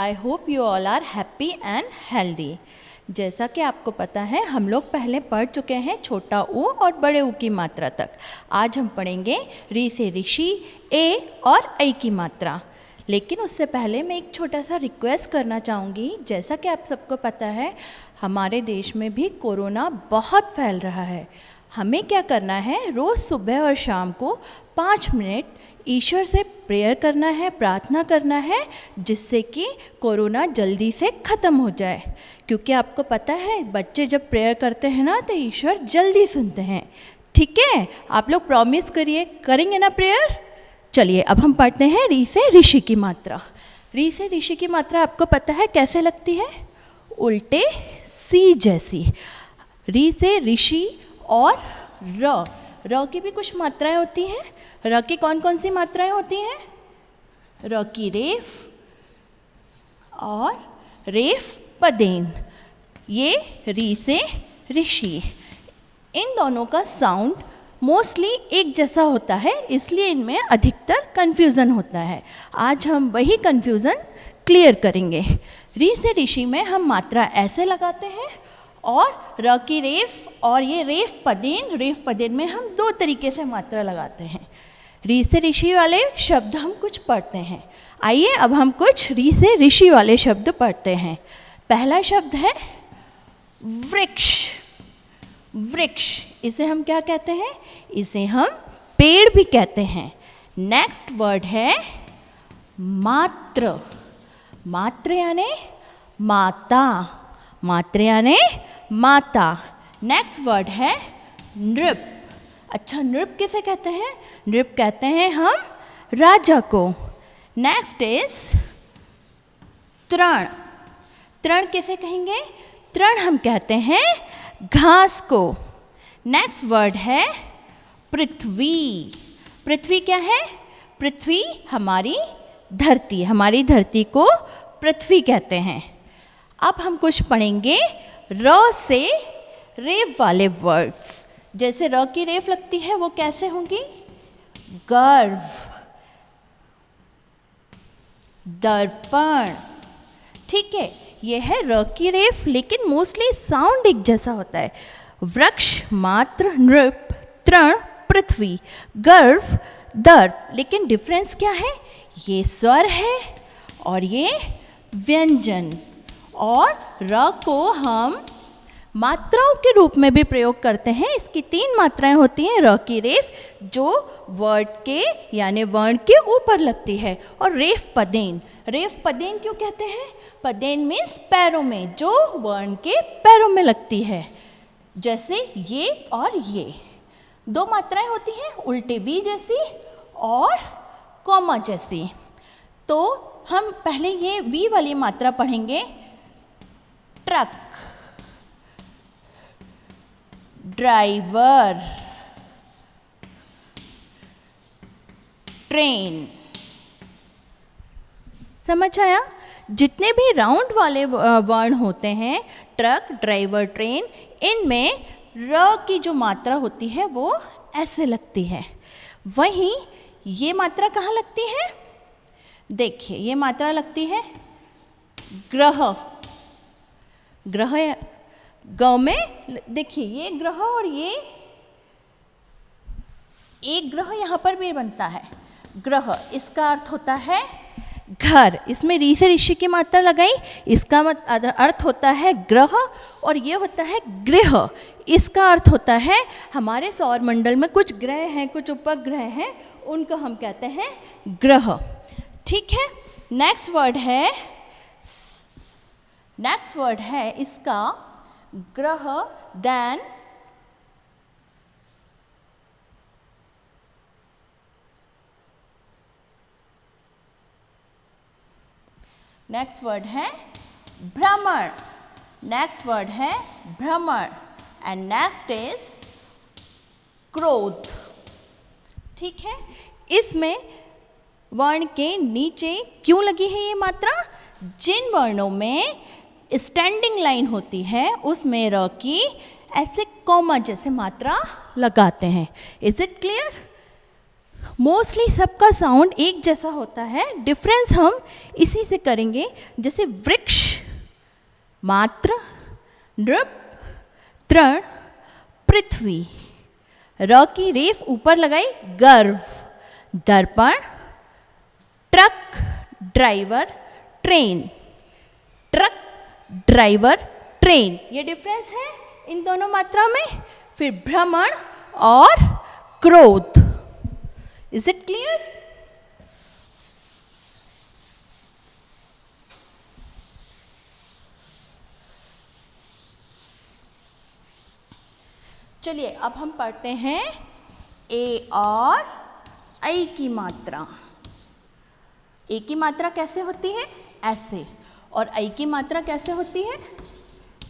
I hope you all are happy and healthy. जैसा कि आपको पता है हम लोग पहले पढ़ चुके हैं छोटा ऊ और बड़े ऊ की मात्रा तक। आज हम पढ़ेंगे री से ऋषि, ए और ऐ की मात्रा। लेकिन उससे पहले मैं एक छोटा सा रिक्वेस्ट करना चाहूँगी। जैसा कि आप सबको पता है हमारे देश में भी कोरोना बहुत फैल रहा है। हमें क्या करना है, रोज़ सुबह और शाम को 5 मिनट ईश्वर से प्रेयर करना है, प्रार्थना करना है, जिससे कि कोरोना जल्दी से ख़त्म हो जाए। क्योंकि आपको पता है बच्चे जब प्रेयर करते हैं ना तो ईश्वर जल्दी सुनते हैं। ठीक है, आप लोग प्रॉमिस करिए, करेंगे ना प्रेयर। चलिए अब हम पढ़ते हैं री से ऋषि की मात्रा। री से ऋषि की मात्रा आपको पता है कैसे लगती है, उल्टे सी जैसी। री से ऋषि और र की भी कुछ मात्राएं होती हैं। र की कौन कौन सी मात्राएं होती हैं? र की रेफ और रेफ पदेन। ये री से ऋषि, इन दोनों का साउंड मोस्टली एक जैसा होता है, इसलिए इनमें अधिकतर कन्फ्यूज़न होता है। आज हम वही कन्फ्यूज़न क्लियर करेंगे। री से ऋषि में हम मात्रा ऐसे लगाते हैं और र की रेफ और ये रेफ पदेन में हम 2 तरीके से मात्रा लगाते हैं। री से ऋषि वाले शब्द हम कुछ पढ़ते हैं। आइए अब हम कुछ री से ऋषि वाले शब्द पढ़ते हैं। पहला शब्द है वृक्ष। वृक्ष, इसे हम क्या कहते हैं? इसे हम पेड़ भी कहते हैं। नेक्स्ट वर्ड है मात्र। मात्र यानी माता, मात्र यानी माता। नेक्स्ट वर्ड है नृप। अच्छा, नृप किसे कहते हैं? नृप कहते हैं हम राजा को। नेक्स्ट इज तृण। तृण किसे कहेंगे? तृण हम कहते हैं घास को। नेक्स्ट वर्ड है पृथ्वी। पृथ्वी क्या है? पृथ्वी हमारी धरती, हमारी धरती को पृथ्वी कहते हैं। अब हम कुछ पढ़ेंगे र से रेफ वाले वर्ड्स। जैसे र की रेफ लगती है वो कैसे होंगी? गर्व, दर्पण। ठीक है, ये है र की रेफ, लेकिन मोस्टली साउंड एक जैसा होता है। वृक्ष, मात्र, नृप, तृण, पृथ्वी, गर्व, दर्प। लेकिन डिफरेंस क्या है? ये स्वर है और ये व्यंजन। और र को हम मात्राओं के रूप में भी प्रयोग करते हैं। इसकी 3 मात्राएं होती हैं। र की रेफ जो वर्ड के यानी वर्ण के ऊपर लगती है, और रेफ पदेन। रेफ पदेन क्यों कहते हैं? पदेन मीन्स पैरों में, जो वर्ण के पैरों में लगती है। जैसे ये और ये 2 मात्राएं होती हैं, उल्टे वी जैसी और कॉमा जैसी। तो हम पहले ये वी वाली मात्रा पढ़ेंगे। Truck, driver, train. समझ आया? जितने भी राउंड वाले वर्ण होते हैं, ट्रक, ड्राइवर, ट्रेन, इनमें र की जो मात्रा होती है वो ऐसे लगती है। वहीं ये मात्रा कहाँ लगती है? देखिए, ये मात्रा लगती है ग्रह। ग्रह गौ में देखिए ये ग्रह और ये एक ग्रह यहाँ पर भी बनता है ग्रह। इसका अर्थ होता है घर। इसमें री से ऋषि की मात्रा लगाई, इसका अर्थ होता है ग्रह, और ये होता है गृह। इसका अर्थ होता है हमारे सौर मंडल में कुछ ग्रह हैं, कुछ उपग्रह हैं, उनको हम कहते हैं ग्रह। ठीक है, नेक्स्ट वर्ड है इसका ग्रह, देन नेक्स्ट वर्ड है भ्रमण। नेक्स्ट वर्ड है भ्रमण एंड नेक्स्ट इज क्रोध। ठीक है, इसमें वर्ण के नीचे क्यों लगी है ये मात्रा? जिन वर्णों में स्टैंडिंग लाइन होती है उसमें र की ऐसे कॉमा जैसे मात्रा लगाते हैं। Is it clear? मोस्टली सबका साउंड एक जैसा होता है, डिफरेंस हम इसी से करेंगे। जैसे वृक्ष, मात्र, नृप, तृण, पृथ्वी। र की रेफ ऊपर लगाई, गर्व, दर्पण, truck, driver, train, truck, driver, train. ये डिफरेंस है इन दोनों मात्रा में। फिर भ्रमण और क्रोध। Is it clear? चलिए अब हम पढ़ते हैं ए और ऐ की मात्रा। ए की मात्रा कैसे होती है? ऐसे। और ऐ की मात्रा कैसे होती है?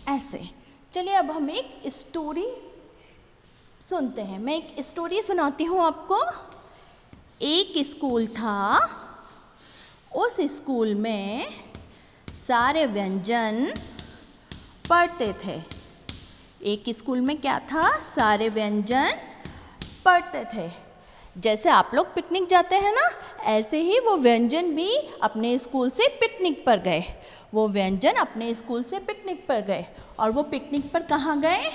ऐसे। चलिए अब हम एक स्टोरी सुनते हैं। मैं एक स्टोरी सुनाती हूँ आपको। एक स्कूल था, उस स्कूल में सारे व्यंजन पढ़ते थे। एक स्कूल में क्या था? सारे व्यंजन पढ़ते थे। जैसे आप लोग पिकनिक जाते हैं ना, ऐसे ही वो व्यंजन भी अपने स्कूल से पिकनिक पर गए। वो व्यंजन अपने स्कूल से पिकनिक पर गए। और वो पिकनिक पर कहाँ गए?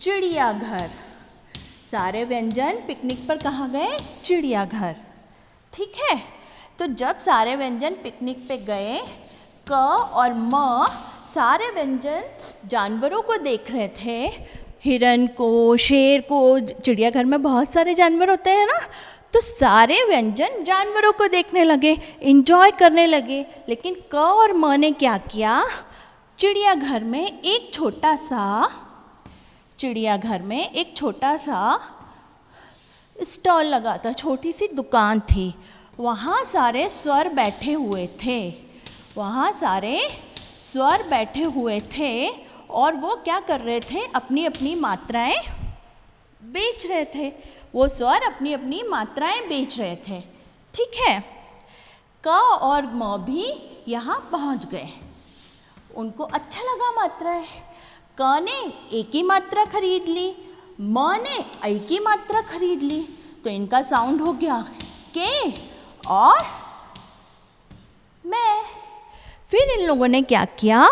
चिड़ियाघर। सारे व्यंजन पिकनिक पर कहाँ गए? चिड़ियाघर। ठीक है। तो जब सारे व्यंजन पिकनिक पे गए, क और म सारे व्यंजन जानवरों को देख रहे थे। हिरन को, शेर को, चिड़ियाघर में बहुत सारे जानवर होते हैं ना, तो सारे व्यंजन जानवरों को देखने लगे, इंजॉय करने लगे। लेकिन क और म ने क्या किया? चिड़ियाघर में एक छोटा सा स्टॉल लगा था, छोटी सी दुकान थी। वहाँ सारे स्वर बैठे हुए थे और वो क्या कर रहे थे? अपनी अपनी मात्राएं बेच रहे थे। वो स्वर अपनी अपनी मात्राएं बेच रहे थे। ठीक है। क और म भी यहाँ पहुँच गए। उनको अच्छा लगा मात्राएं। क ने ए की मात्रा खरीद ली, म ने ऐ की मात्रा खरीद ली। तो इनका साउंड हो गया के और मैं। फिर इन लोगों ने क्या किया?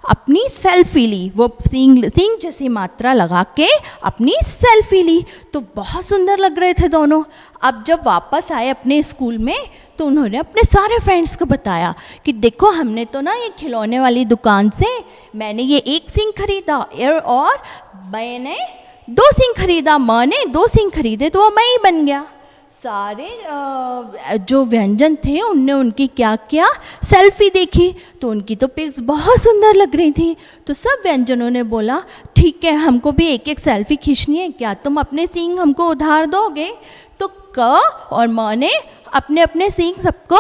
अपनी सेल्फी ली। वो सींग जैसी मात्रा लगा के अपनी सेल्फी ली। तो बहुत सुंदर लग रहे थे दोनों। अब जब वापस आए अपने स्कूल में, तो उन्होंने अपने सारे फ्रेंड्स को बताया कि देखो, हमने तो ना ये खिलौने वाली दुकान से मैंने ये एक सींग खरीदा और मैंने 2 सींग खरीदा, माँ ने 2 सींग खरीदे, तो वो मैं ही बन गया। सारे जो व्यंजन थे उनने उनकी क्या किया? सेल्फी देखी। तो उनकी तो पिक्स बहुत सुंदर लग रही थी। तो सब व्यंजनों ने बोला, ठीक है, हमको भी एक एक सेल्फी खींचनी है, क्या तुम अपने सींग हमको उधार दोगे? तो क और म ने अपने अपने सींग सबको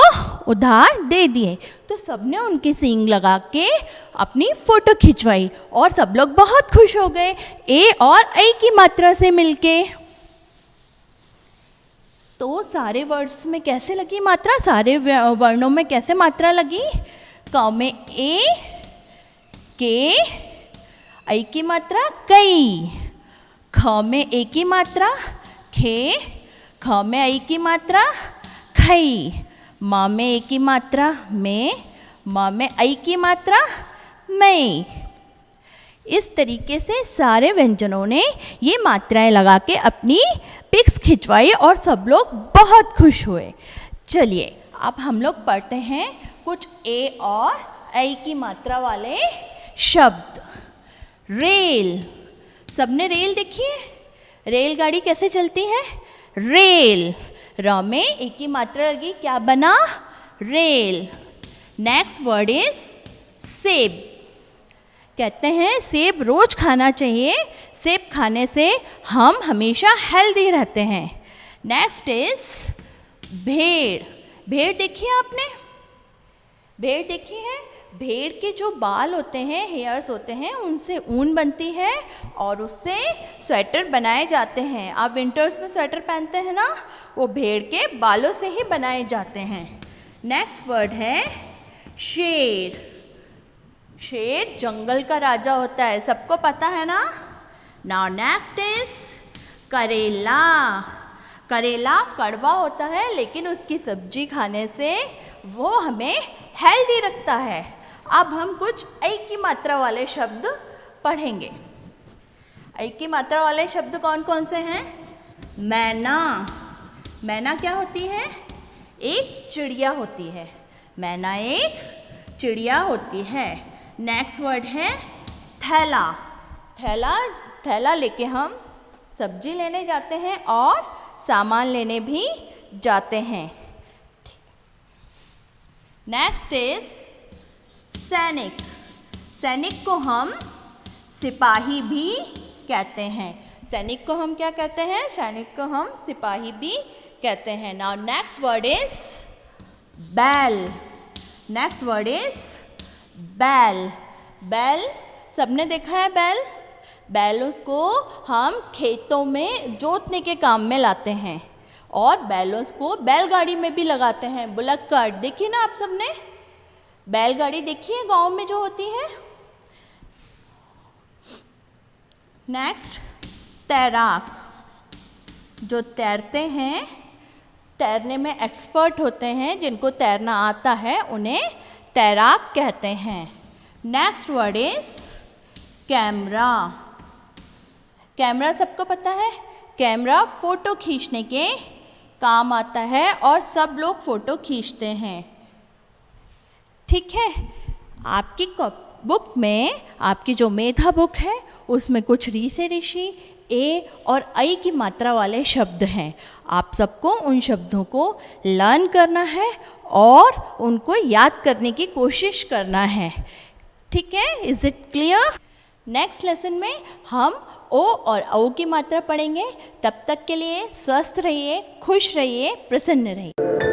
उधार दे दिए। तो सबने उनके सींग लगा के अपनी फ़ोटो खिंचवाई और सब लोग बहुत खुश हो गए ए और ऐ की मात्रा से मिलके। तो सारे वर्ड्स में कैसे लगी मात्रा? सारे वर्णों में कैसे मात्रा लगी? क में ए, के, ऐ की मात्रा कई, ख में ए की मात्रा खे, ख में ऐ की मात्रा खई, म में ए की मात्रा में, म में ऐ की मात्रा मैं। इस तरीके से सारे व्यंजनों ने ये मात्राएं लगा के अपनी पिक्स खिंचवाई और सब लोग बहुत खुश हुए। चलिए अब हम लोग पढ़ते हैं कुछ ए और ऐ की मात्रा वाले शब्द। रेल। सबने रेल देखी है? रेलगाड़ी कैसे चलती है? रेल। र में ए की मात्रा लगी, क्या बना? रेल। नेक्स्ट वर्ड इज सेब। कहते हैं सेब रोज खाना चाहिए, सेब खाने से हम हमेशा हेल्दी रहते हैं। नेक्स्ट इज भेड़। भेड़ देखी है आपने? भेड़ देखी है? भेड़ के जो बाल होते हैं, हेयर्स होते हैं, उनसे ऊन बनती है और उससे स्वेटर बनाए जाते हैं। आप विंटर्स में स्वेटर पहनते हैं ना, वो भेड़ के बालों से ही बनाए जाते हैं। नेक्स्ट वर्ड है शेर। शेर जंगल का राजा होता है, सबको पता है ना। नाउ नेक्स्ट इज करेला। करेला कड़वा होता है, लेकिन उसकी सब्जी खाने से वो हमें हेल्दी रखता है। अब हम कुछ ऐ की मात्रा वाले शब्द पढ़ेंगे। ऐ की मात्रा वाले शब्द कौन कौन से हैं? मैना। मैना क्या होती है? एक चिड़िया होती है। मैना एक चिड़िया होती है। नेक्स्ट वर्ड है थैला। थैला, थैला लेके हम सब्जी लेने जाते हैं और सामान लेने भी जाते हैं। नेक्स्ट इज सैनिक। सैनिक को हम सिपाही भी कहते हैं। सैनिक को हम क्या कहते हैं? सैनिक को हम सिपाही भी कहते हैं। नाउ नेक्स्ट वर्ड इज बैल। नेक्स्ट वर्ड इज बैल। बैल सबने देखा है बैल? बैलों को हम खेतों में जोतने के काम में लाते हैं और बैलों को बैलगाड़ी में भी लगाते हैं। बुलक कार्ट देखिए ना आप सबने? बैलगाड़ी देखी है गांव में जो होती है। नेक्स्ट तैराक। जो तैरते हैं, तैरने में एक्सपर्ट होते हैं, जिनको तैरना आता है, उन्हें तैराक कहते हैं। Next word is camera. Camera सबको पता है? कैमरा फ़ोटो खींचने के काम आता है और सब लोग फ़ोटो खींचते हैं। ठीक है, आपकी बुक में, आपकी जो मेधा बुक है, उसमें कुछ री से ऋषि, ए और ऐ की मात्रा वाले शब्द हैं। आप सबको उन शब्दों को लर्न करना है और उनको याद करने की कोशिश करना है। ठीक है, is it clear? Next lesson में हम ओ और औ की मात्रा पढ़ेंगे। तब तक के लिए स्वस्थ रहिए, खुश रहिए, प्रसन्न रहिए।